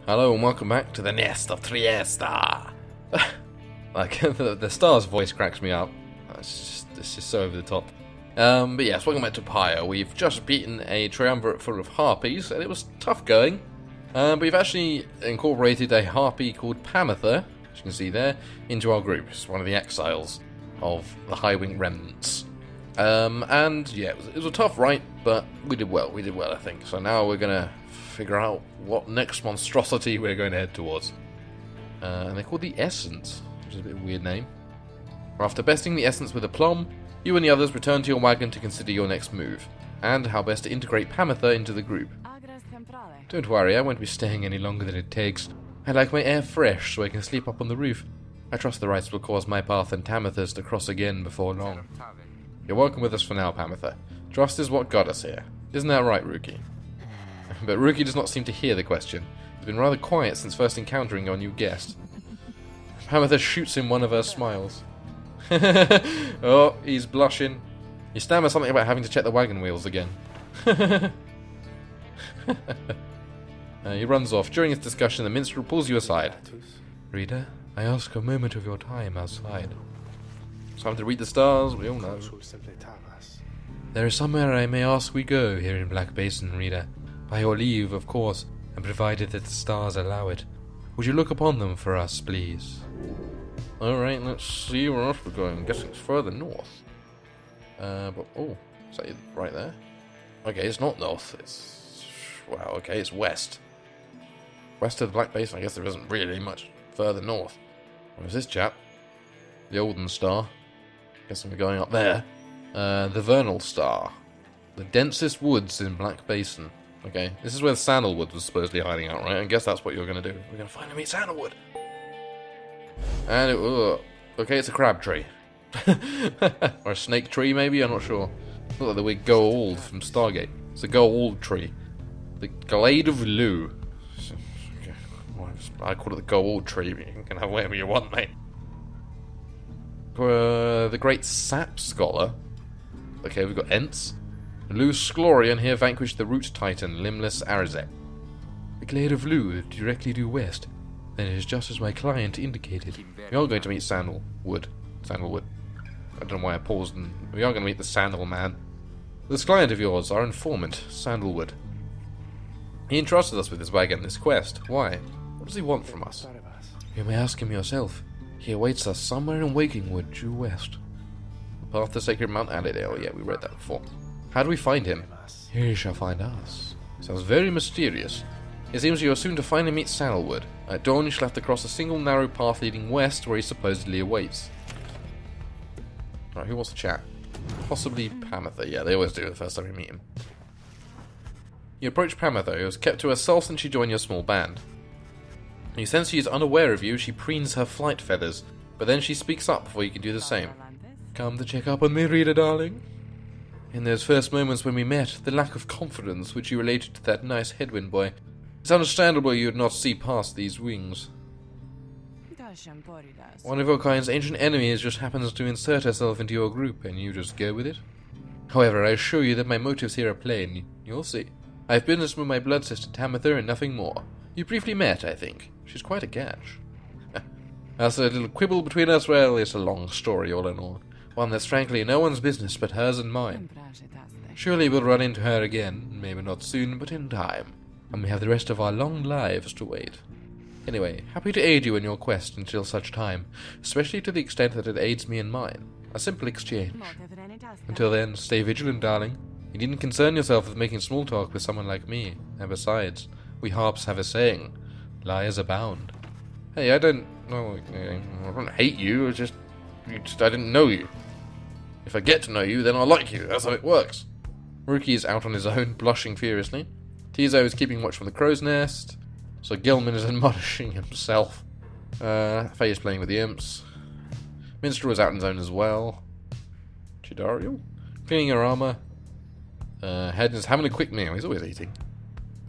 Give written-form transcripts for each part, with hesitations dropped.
Hello and welcome back to the nest of Triesta. Like the star's voice cracks me up. It's just so over the top. But yes, welcome back to Pyre. We've just beaten a triumvirate full of harpies, and it was tough going. But we've actually incorporated a harpy called Pamitha, as you can see there, into our group. It's one of the exiles of the High-Wing Remnants. And yeah, it was a tough fight, but we did well. We did well, I think. So now we're gonna figure out what next monstrosity we're going to head towards. And they're called the Essence, which is a bit of a weird name. After besting the Essence with aplomb, you and the others return to your wagon to consider your next move, and how best to integrate Pamitha into the group. Don't worry, I won't be staying any longer than it takes. I like my air fresh, so I can sleep up on the roof. I trust the rites will cause my path and Tamitha's to cross again before long. You're welcome with us for now, Pamitha. Trust is what got us here. Isn't that right, Rookie? But Rookie does not seem to hear the question. He's been rather quiet since first encountering our new guest. Pamitha shoots him one of her smiles. Oh, he's blushing. You stammer something about having to check the wagon wheels again. He runs off. During his discussion, the minstrel pulls you aside. Reader, I ask a moment of your time outside. It's time to read the stars, we all know. There is somewhere I may ask we go here in Black Basin, Reader. By your leave, of course, and provided that the stars allow it. Would you look upon them for us, please? Alright, let's see where else we're going. I'm guessing it's further north. Oh, is that right there? Okay, it's not north, it's... Wow, okay, it's west. West of the Black Basin, I guess there isn't really much further north. Where's this chap? The Olden Star. Guessing we're going up there. The Vernal Star. The densest woods in Black Basin. Okay, this is where Sandalwood was supposedly hiding out, right? I guess that's what you're going to do. We're going to find and meet Sandalwood. And okay, it's a crab tree. Or a snake tree, maybe? I'm not sure. Looks like the weird Goa'uld from Stargate. It's a Goa'uld tree. The Glade of Lu. Okay. I call it the Goa'uld tree, but you can have whatever you want, mate. The Great Sap Scholar. Okay, we've got Ents. Lu Sklorian here vanquished the Root Titan, Limbless Arazek. The Glade of Lu, directly due west. Then it is just as my client indicated. We are going to meet Sandalwood. I don't know why I paused. We are going to meet the Sandal Man. This client of yours, our informant, Sandalwood. He entrusted us with his wagon, this quest. Why? What does he want from us? You may ask him yourself. He awaits us somewhere in Wakingwood, due west. The path to Sacred Mount Allydale. Yeah, we read that before. How do we find him? He shall find us. Sounds very mysterious. It seems you are soon to finally meet Sandalwood. At dawn you shall have to cross a single narrow path leading west where he supposedly awaits. Alright, who wants to chat? Possibly Pamitha. Yeah, they always do the first time you meet him. You approach Pamitha, who has kept to herself since she joined your small band. You sense she is unaware of you, she preens her flight feathers, but then she speaks up before you can do the same. Come to check up on me, Reader, darling? In those first moments when we met, the lack of confidence which you related to that nice headwind boy, it's understandable you would not see past these wings. One of your kind's ancient enemies just happens to insert herself into your group, and you just go with it. However, I assure you that my motives here are plain. You'll see. I have business with my blood sister Tamitha and nothing more. You briefly met, I think. She's quite a catch. As a little quibble between us, well, it's a long story all in all. One that's frankly no one's business but hers and mine. Surely we'll run into her again, maybe not soon, but in time. And we have the rest of our long lives to wait. Anyway, happy to aid you in your quest until such time, especially to the extent that it aids me in mine. A simple exchange. Until then, stay vigilant, darling. You needn't concern yourself with making small talk with someone like me. And besides, we harps have a saying, liars abound. Hey, I don't hate you, I didn't know you. If I get to know you, then I'll like you. That's how it works. Rookie is out on his own, blushing furiously. Tizo is keeping watch from the crow's nest. So Gilman is admonishing himself. Faye is playing with the imps. Minstrel is out on his own as well. Chidariel? Cleaning her armor. Head is having a quick meal. He's always eating.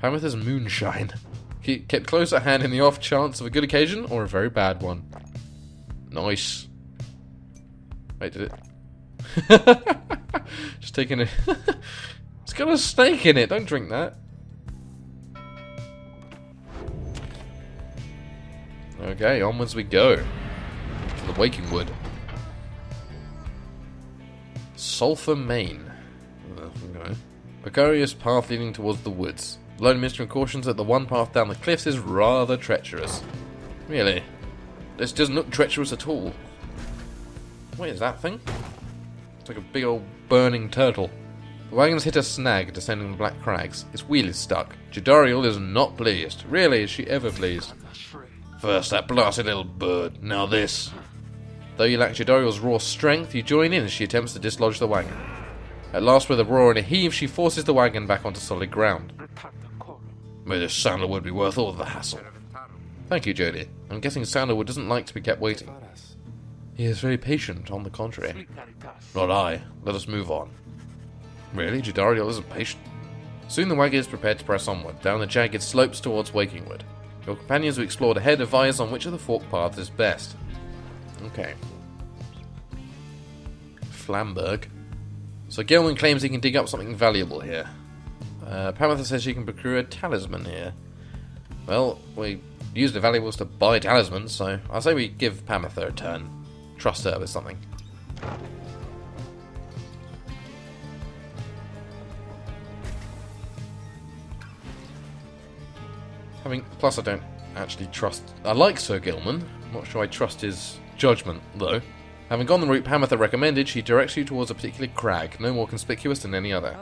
Pamitha's moonshine. Kept close at hand in the off chance of a good occasion or a very bad one. Nice. Wait, did it? Just taking it. It's got a snake in it. Don't drink that. Okay, onwards we go. To the Waking Wood. Sulphur Main. Okay. Precarious path leading towards the woods. Lone Minister cautions that the one path down the cliffs is rather treacherous. Really? This doesn't look treacherous at all. What is that thing? It's like a big old burning turtle. The wagon's hit a snag descending the black crags. Its wheel is stuck. Jadariel is not pleased. Really, is she ever pleased? First that blasted little bird, now this. Though you lack Jadariel's raw strength, you join in as she attempts to dislodge the wagon. At last, with a roar and a heave, she forces the wagon back onto solid ground. May this Sandalwood be worth all the hassle. Thank you, Jodie. I'm guessing Sandalwood doesn't like to be kept waiting. He is very patient, on the contrary. Not I. Let us move on. Really? Jadariel isn't patient? Soon the wagon is prepared to press onward, down the jagged slopes towards Wakingwood. Your companions who explored ahead advise on which of the forked paths is best. Okay. Flamberg. So Gilman claims he can dig up something valuable here. Pamatha says she can procure a talisman here. Well, we used the valuables to buy talismans, so I'll say we give Pamatha a turn. Trust her with something. Plus I don't actually trust... I like Sir Gilman. I'm not sure I trust his judgment, though. Having gone the route Pamatha recommended, she directs you towards a particular crag, no more conspicuous than any other.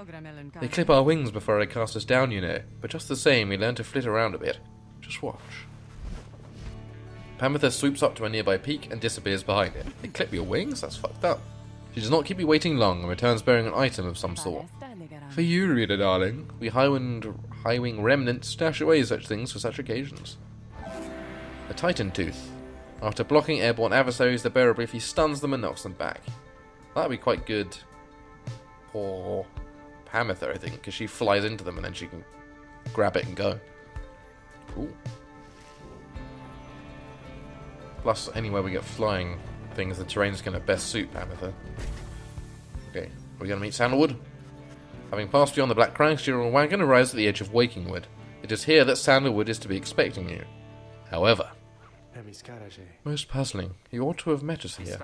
They clip our wings before they cast us down, you know, but just the same, we learn to flit around a bit. Just watch. Pamatha swoops up to a nearby peak and disappears behind it. They clip your wings? That's fucked up. She does not keep you waiting long and returns bearing an item of some sort. For you, reader darling, we high-wing remnants stash away such things for such occasions. A Titan Tooth. After blocking airborne adversaries, the bearer briefly stuns them and knocks them back. That'd be quite good for Pamatha, I think, because she flies into them and then she can grab it and go. Cool. Plus, anywhere we get flying things, the terrain's going to best suit Pamatha. Okay, we're going to meet Sandalwood. Having passed beyond the Black Crags, your wagon arrives at the edge of Wakingwood. It is here that Sandalwood is to be expecting you. However, most puzzling, he ought to have met us here.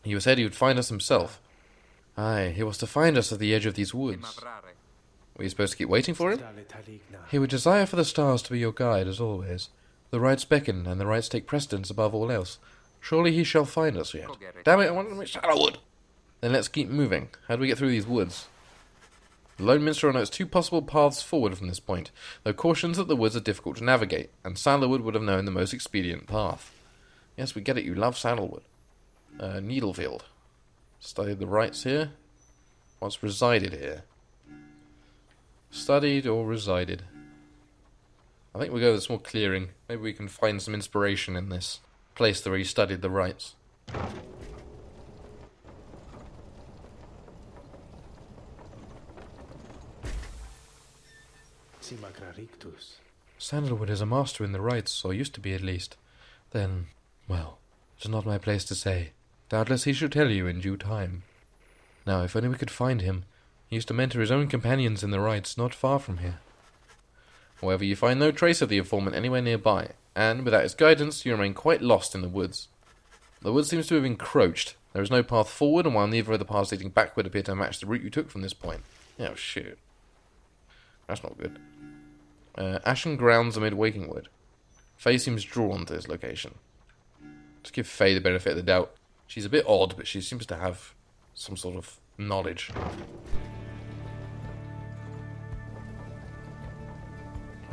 He said he would find us himself. Aye, he was to find us at the edge of these woods. Were you supposed to keep waiting for him? He would desire for the stars to be your guide, as always. The rights beckon, and the rights take precedence above all else. Surely he shall find us yet. Damn it, I wanted to meet Sandalwood! Then let's keep moving. How do we get through these woods? The Lone Minstrel notes two possible paths forward from this point, though cautions that the woods are difficult to navigate, and Sandalwood would have known the most expedient path. Yes, we get it, you love Sandalwood. Needlefield. Studied the rights here. Once resided here. Studied or resided. I think we'll go with a small clearing. Maybe we can find some inspiration in this place where he studied the rights. Sandalwood is a master in the rights, or used to be at least. Then, well, it is not my place to say. Doubtless he should tell you in due time. Now, if only we could find him. He used to mentor his own companions in the rights not far from here. However, you find no trace of the informant anywhere nearby, and without his guidance, you remain quite lost in the woods. The wood seems to have encroached. There is no path forward, and while neither of the paths leading backward appear to match the route you took from this point. Oh, shit. That's not good. Ashen grounds amid Wakingwood. Faye seems drawn to this location. Just give Faye the benefit of the doubt. She's a bit odd, but she seems to have some sort of knowledge.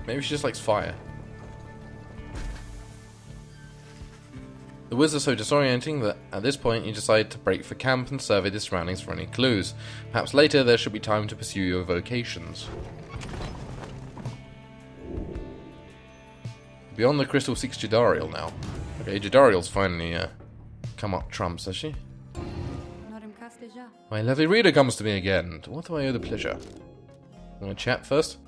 Maybe she just likes fire. The woods are so disorienting that at this point you decide to break for camp and survey the surroundings for any clues. Perhaps later there should be time to pursue your vocations. Beyond the crystal seeks Jadariel now. Okay, Jadariel's finally come up trumps, has she? My lovely reader comes to me again. To what do I owe the pleasure? Want to chat first?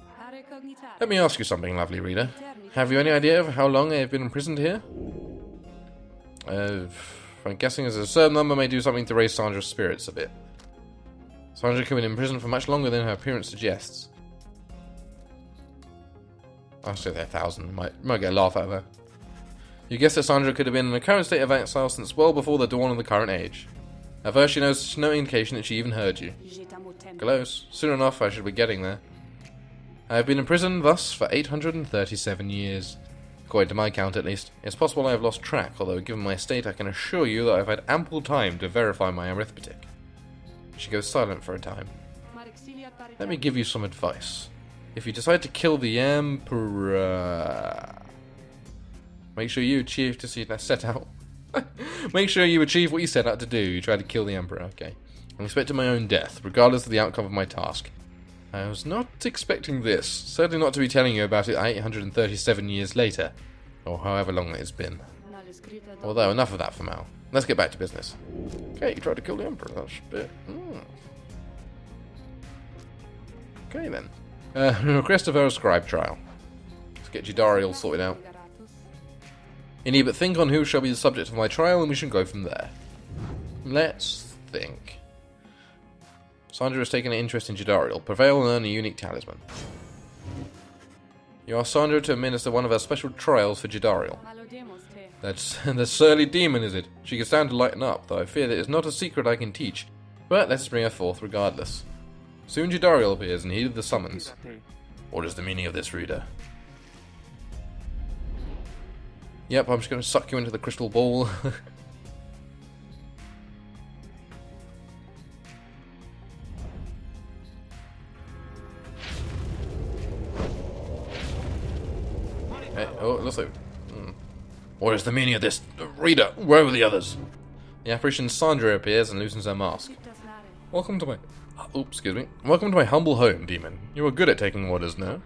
Let me ask you something, lovely reader. Have you any idea of how long I have been imprisoned here? I'm guessing as a certain number may do something to raise Sandra's spirits a bit. Sandra could have been in prison for much longer than her appearance suggests. I'll say they're 1,000. Might get a laugh out of her. You guessed that Sandra could have been in a current state of exile since well before the dawn of the current age. At first she knows no indication that she even heard you. Close. Soon enough I should be getting there. I have been in prison thus for 837 years. According to my count at least. It's possible I have lost track, although given my state I can assure you that I've had ample time to verify my arithmetic. She goes silent for a time. Let me give you some advice. If you decide to kill the Emperor... Make sure you achieve to see that set out. Make sure you achieve what you set out to do. You try to kill the Emperor, okay. I'm expecting my own death, regardless of the outcome of my task. I was not expecting this. Certainly not to be telling you about it 837 years later. Or however long it's been. Although, enough of that for now. Let's get back to business. Okay, you tried to kill the Emperor. That's a bit... Okay then. Request of our scribe trial. Let's get Jidari all sorted out. You need but think on who shall be the subject of my trial, and we should go from there. Let's think. Sandra has taken an interest in Jidari. Prevail and earn a unique talisman. You ask Sandra to administer one of our special trials for Jidari. That's the surly demon, is it? She can stand to lighten up, though I fear that it's not a secret I can teach. But let us bring her forth regardless. Soon Jidari appears and heeded the summons. What is the meaning of this, reader? Yep, I'm just going to suck you into the crystal ball. Hey, oh, it looks like... What is the meaning of this? Reader, where are the others? The apparition Sandra appears and loosens her mask. Welcome to my... Oops, excuse me. Welcome to my humble home, demon. You are good at taking orders now.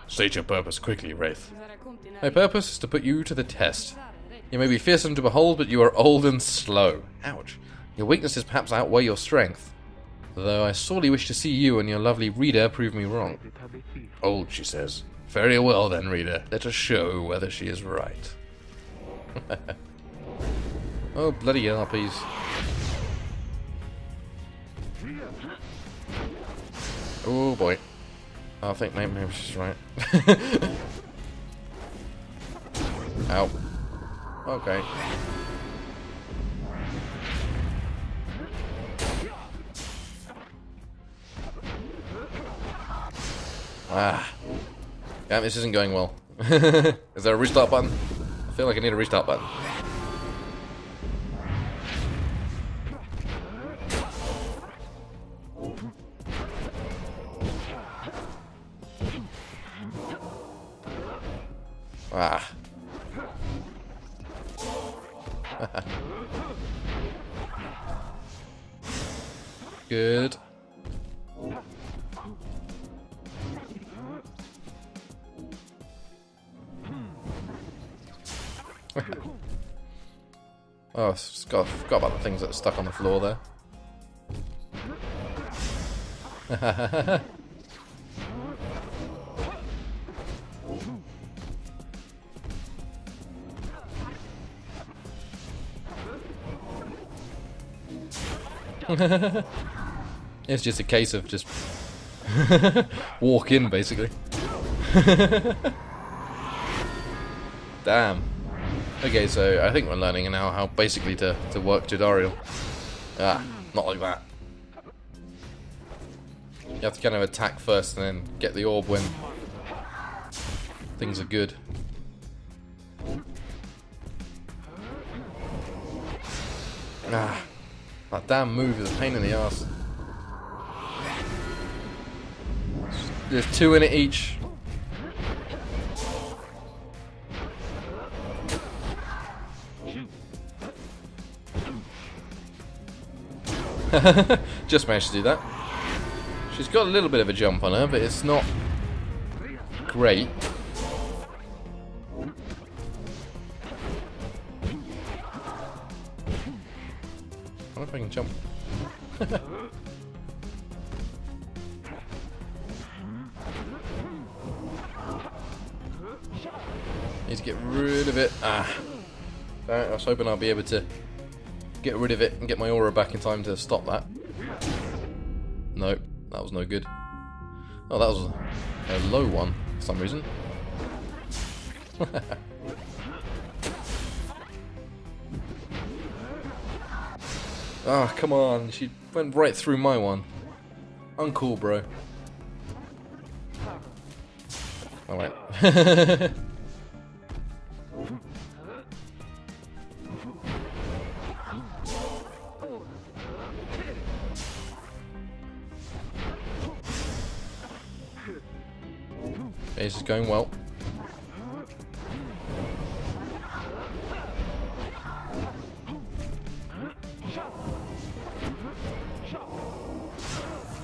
State your purpose quickly, Wraith. My purpose is to put you to the test. You may be fearsome to behold, but you are old and slow. Ouch. Your weaknesses perhaps outweigh your strength. Though I sorely wish to see you and your lovely reader prove me wrong. Old, she says. Very well then, reader. Let us show whether she is right. Oh, bloody harpies. Oh boy. I think maybe she's right. Ow. Okay. Ah. Damn, this isn't going well. Is there a restart button? I feel like I need a restart button. Ah. Good. Oh, I forgot about the things that are stuck on the floor there. It's just a case of just walk in, basically. Damn. Okay, so I think we're learning now how basically to work Jidari. Ah, not like that. You have to kind of attack first and then get the orb when things are good. Ah, that damn move is a pain in the ass. There's two in it each. Just managed to do that. She's got a little bit of a jump on her, but it's not great. I wonder if I can jump. Need to get rid of it. Ah. I was hoping I'll be able to get rid of it and get my aura back in time to stop that. Nope, that was no good. Oh, that was a low one for some reason. Ah, come on. She went right through my one. Uncool, bro. Alright. This is going well.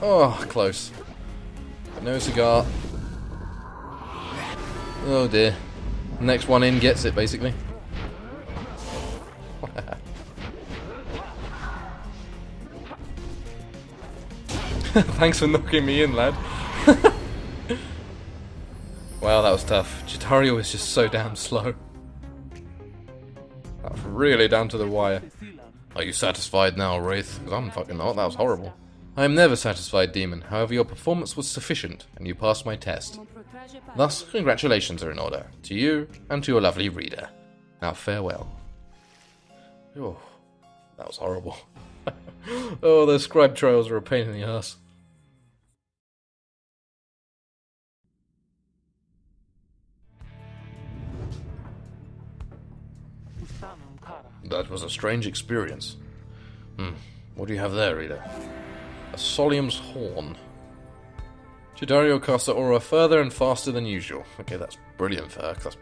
Oh, close. No cigar. Oh dear. Next one in gets it, basically. Thanks for knocking me in, lad. Wow, that was tough. Chitario is just so damn slow. That's really down to the wire. Are you satisfied now, Wraith? Because I'm fucking not. That was horrible. I am never satisfied, Demon. However, your performance was sufficient, and you passed my test. Thus, congratulations are in order. To you, and to your lovely reader. Now, farewell. Oh, that was horrible. Oh, those scribe trials are a pain in the ass. That was a strange experience. What do you have there, reader? A Solium's Horn. Chitario casts the aura further and faster than usual. Okay, that's brilliant for her, 'cause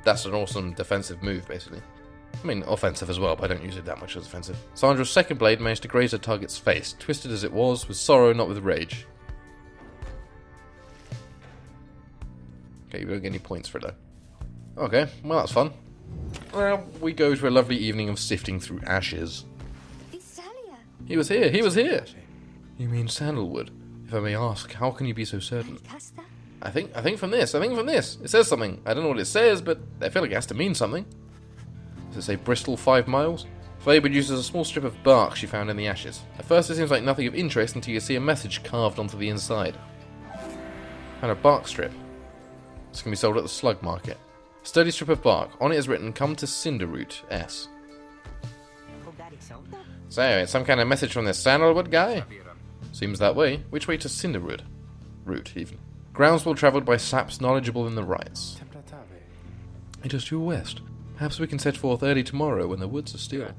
that's an awesome defensive move, basically. I mean, offensive as well, but I don't use it that much as offensive. Sandra's second blade managed to graze her target's face, twisted as it was, with sorrow, not with rage. Okay, you don't get any points for it, though. Okay, well, that's fun. Well, we go to a lovely evening of sifting through ashes. He was here, he was here! You mean Sandalwood? If I may ask, how can you be so certain? I think from this. It says something. I don't know what it says, but I feel like it has to mean something. Does it say Bristol 5 miles? Faye produces a small strip of bark she found in the ashes. At first it seems like nothing of interest until you see a message carved onto the inside. And a bark strip. This can be sold at the slug market. A sturdy strip of bark. On it is written, "Come to Cinderroot, S." So, it's some kind of message from this Sandalwood guy? Seems that way. Which way to Cinderwood? Route, even. Groundswell travelled by saps knowledgeable in the rites. It is due west. Perhaps we can set forth early tomorrow when the woods are still.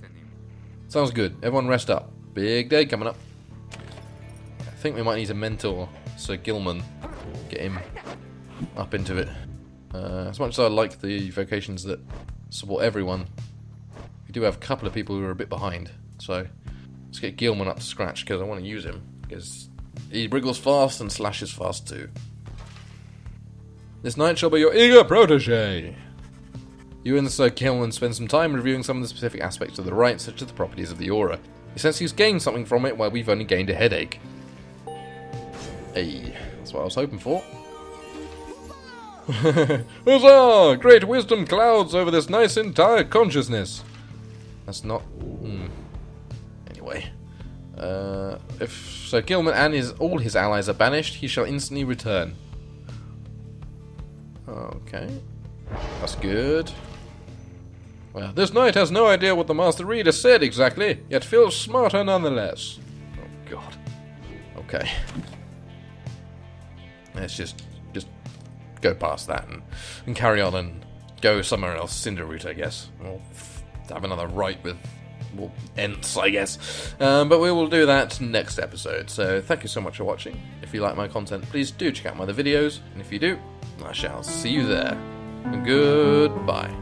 Sounds good. Everyone rest up. Big day coming up. I think we might need to mentor Sir Gilman. Get him up into it. As much as I like the vocations that support everyone, we do have a couple of people who are a bit behind. So, let's get Gilman up to scratch, because I want to use him. Because he wriggles fast and slashes fast too. This knight shall be your eager protege. You and Sir Gilman spend some time reviewing some of the specific aspects of the rite, such as the properties of the aura. You sense he's gained something from it, while we've only gained a headache. Hey, that's what I was hoping for. Huzzah! Great wisdom clouds over this nice entire consciousness. That's not... Anyway. If Sir Gilman and all his allies are banished, he shall instantly return. Okay. That's good. Well, this knight has no idea what the Master Reader said exactly, yet feels smarter nonetheless. Oh, God. Okay. Let's just go past that and carry on and go somewhere else. Cinderroot, I guess. We'll have another rite with more Ents, I guess. But we will do that next episode. So thank you so much for watching. If you like my content, please do check out my other videos. And if you do, I shall see you there. Goodbye.